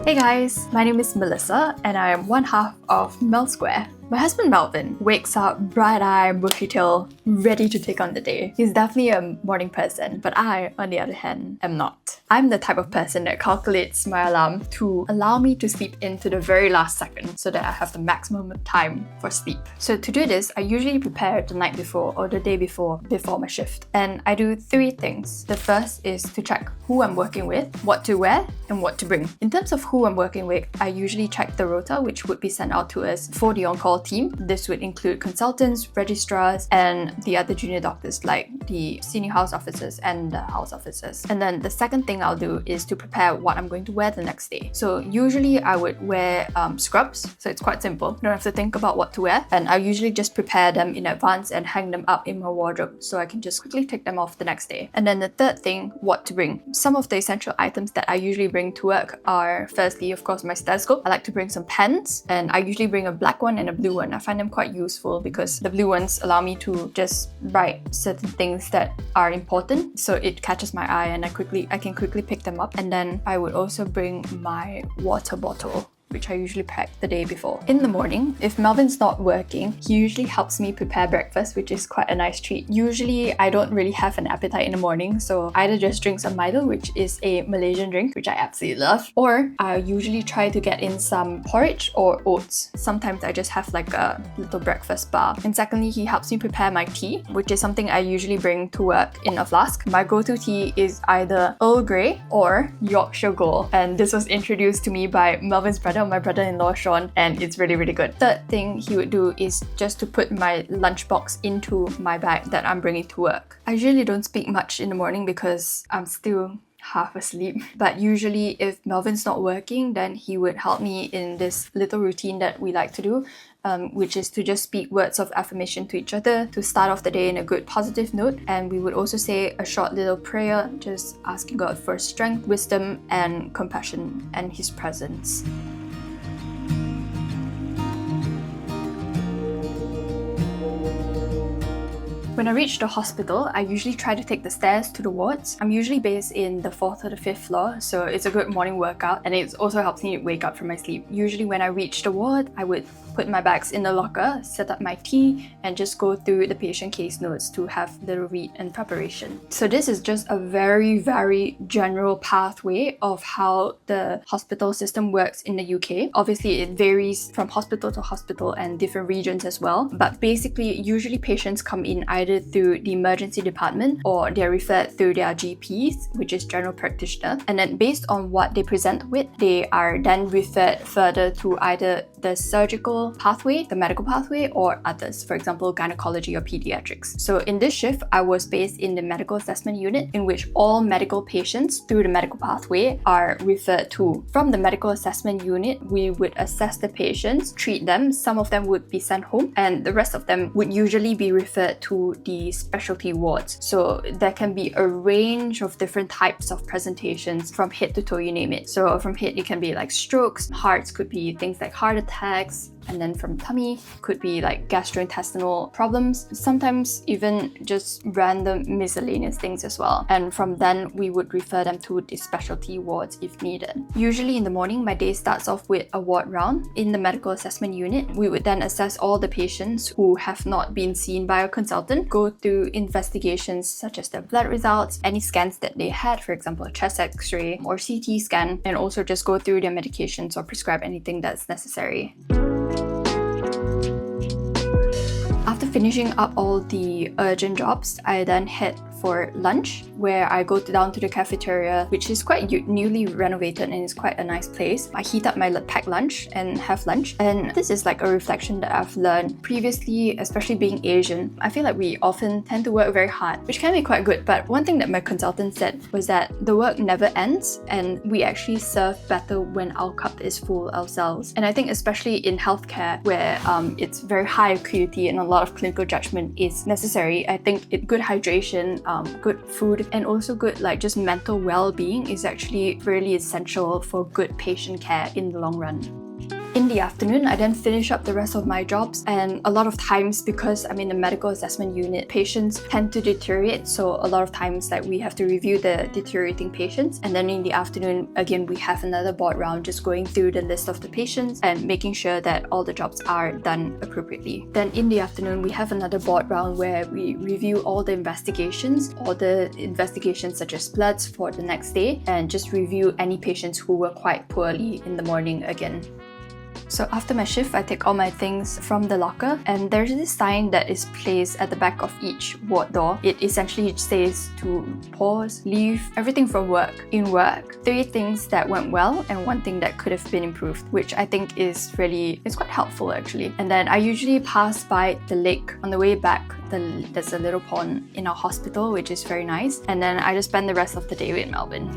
Hey guys, my name is Melissa and I am one half of Melsquare. My husband Melvin wakes up bright-eyed, bushy-tailed, ready to take on the day. He's definitely a morning person, but I, on the other hand, am not. I'm the type of person that calculates my alarm to allow me to sleep into the very last second so that I have the maximum time for sleep. So to do this, I usually prepare the night before or the day before my shift. And I do 3 things. The first is to check who I'm working with, what to wear, and what to bring. In terms of who I'm working with, I usually check the rota which would be sent out to us for the on-call team. This would include consultants, registrars, and the other junior doctors like the senior house officers and the house officers. And then the second thing I'll do is to prepare what I'm going to wear the next day. So usually I would wear scrubs, so it's quite simple. Don't have to think about what to wear. And I usually just prepare them in advance and hang them up in my wardrobe so I can just quickly take them off the next day. And then the third thing, what to bring. Some of the essential items that I usually bring to work are firstly, of course, my stethoscope. I like to bring some pens, and I usually bring a black one and a blue one. I find them quite useful because the blue ones allow me to just write certain things that are important, so it catches my eye and I can quickly pick them up. And then I would also bring my water bottle, which I usually pack the day before. In the morning, if Melvin's not working, he usually helps me prepare breakfast, which is quite a nice treat. Usually, I don't really have an appetite in the morning, so either just drink some Milo, which is a Malaysian drink, which I absolutely love, or I usually try to get in some porridge or oats. Sometimes I just have like a little breakfast bar. And secondly, he helps me prepare my tea, which is something I usually bring to work in a flask. My go-to tea is either Earl Grey or Yorkshire Gold, and this was introduced to me by Melvin's brother, my brother-in-law Sean, and it's really good. Third thing he would do is just to put my lunchbox into my bag that I'm bringing to work. I usually don't speak much in the morning because I'm still half asleep, but usually if Melvin's not working, then he would help me in this little routine that we like to do, which is to just speak words of affirmation to each other to start off the day in a good positive note. And we would also say a short little prayer, just asking God for strength, wisdom, and compassion and His presence. When I reach the hospital, I usually try to take the stairs to the wards. I'm usually based in the 4th or the 5th floor, so it's a good morning workout, and it also helps me wake up from my sleep. Usually when I reach the ward, I would put my bags in the locker, set up my tea, and just go through the patient case notes to have little read and preparation. So this is just a very general pathway of how the hospital system works in the UK. Obviously, it varies from hospital to hospital and different regions as well, but basically, usually patients come in either through the emergency department or they're referred through their GPs, which is general practitioner, and then based on what they present with, they are then referred further to either the surgical pathway, the medical pathway, or others, for example, gynecology or pediatrics. So in this shift, I was based in the medical assessment unit, in which all medical patients through the medical pathway are referred to. From the medical assessment unit, we would assess the patients, treat them, some of them would be sent home, and the rest of them would usually be referred to the specialty wards. So there can be a range of different types of presentations from head to toe, you name it. So from head, it can be like strokes, hearts could be things like heart attacks, and then from tummy could be like gastrointestinal problems, sometimes even just random miscellaneous things as well. And from then we would refer them to the specialty wards if needed. Usually in the morning, my day starts off with a ward round. In the medical assessment unit, we would then assess all the patients who have not been seen by a consultant, go through investigations such as their blood results, any scans that they had, for example a chest x-ray or CT scan, and also just go through their medications or prescribe anything that's necessary. After finishing up all the urgent jobs, I then head for lunch, where I go down to the cafeteria, which is quite newly renovated and is quite a nice place. I heat up my packed lunch and have lunch, and this is like a reflection that I've learned previously, especially being Asian. I feel like we often tend to work very hard, which can be quite good, but one thing that my consultant said was that the work never ends and we actually serve better when our cup is full ourselves. And I think especially in healthcare, where it's very high acuity and a lot of clinical judgment is necessary, I think good hydration, good food, and also good like just mental well-being is actually really essential for good patient care in the long run. In the afternoon, I then finish up the rest of my jobs, and a lot of times, because I'm in the medical assessment unit, patients tend to deteriorate, so a lot of times like we have to review the deteriorating patients, and then in the afternoon again we have another board round just going through the list of the patients and making sure that all the jobs are done appropriately. Then in the afternoon we have another board round where we review all the investigations such as bloods for the next day, and just review any patients who were quite poorly in the morning again. So after my shift, I take all my things from the locker, and there's this sign that is placed at the back of each ward door. It essentially says to pause, leave everything from work. In work, 3 things that went well and 1 thing that could have been improved, which I think is quite helpful actually. And then I usually pass by the lake on the way back. There's a little pond in our hospital, which is very nice. And then I just spend the rest of the day with Melvin.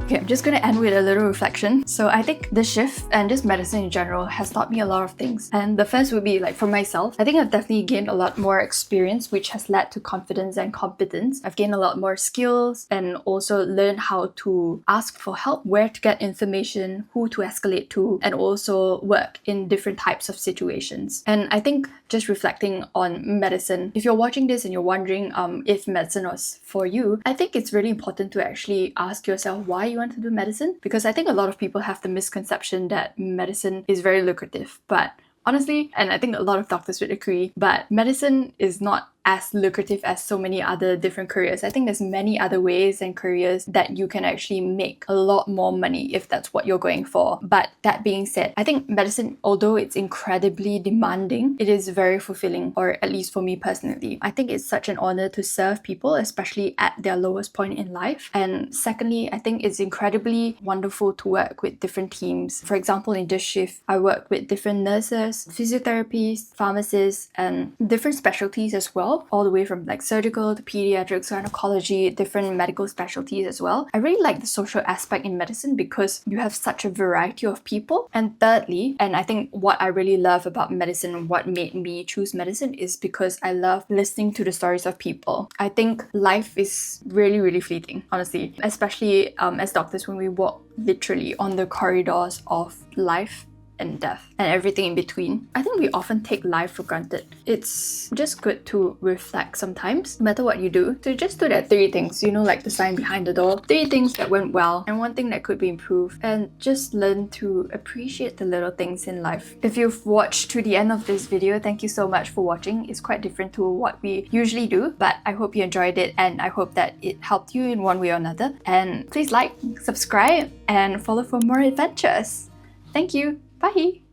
Okay, I'm just gonna end with a little reflection. So I think the shift and just medicine in general has taught me a lot of things. And the first would be like for myself, I think I've definitely gained a lot more experience, which has led to confidence and competence. I've gained a lot more skills and also learned how to ask for help, where to get information, who to escalate to, and also work in different types of situations. And I think just reflecting on medicine, if you're watching this and you're wondering if medicine was for you, I think it's really important to actually ask yourself why you want to do medicine, because I think a lot of people have the misconception that medicine is very lucrative, but honestly, and I think a lot of doctors would agree, but medicine is not as lucrative as so many other different careers. I think there's many other ways and careers that you can actually make a lot more money if that's what you're going for. But that being said, I think medicine, although it's incredibly demanding, it is very fulfilling, or at least for me personally. I think it's such an honor to serve people, especially at their lowest point in life. And secondly, I think it's incredibly wonderful to work with different teams. For example, in this shift, I work with different nurses, physiotherapists, pharmacists, and different specialties as well, all the way from like surgical to pediatrics, gynecology, different medical specialties as well. I really like the social aspect in medicine because you have such a variety of people. And thirdly, and I think what I really love about medicine and what made me choose medicine is because I love listening to the stories of people. I think life is really, really fleeting, honestly, especially as doctors when we walk literally on the corridors of life and death and everything in between. I think we often take life for granted. It's just good to reflect sometimes, no matter what you do, to just do that 3 things, like the sign behind the door, 3 things that went well and 1 thing that could be improved, and just learn to appreciate the little things in life. If you've watched to the end of this video, thank you so much for watching. It's quite different to what we usually do, but I hope you enjoyed it, and I hope that it helped you in one way or another. And please like, subscribe, and follow for more adventures. Thank you. Bye!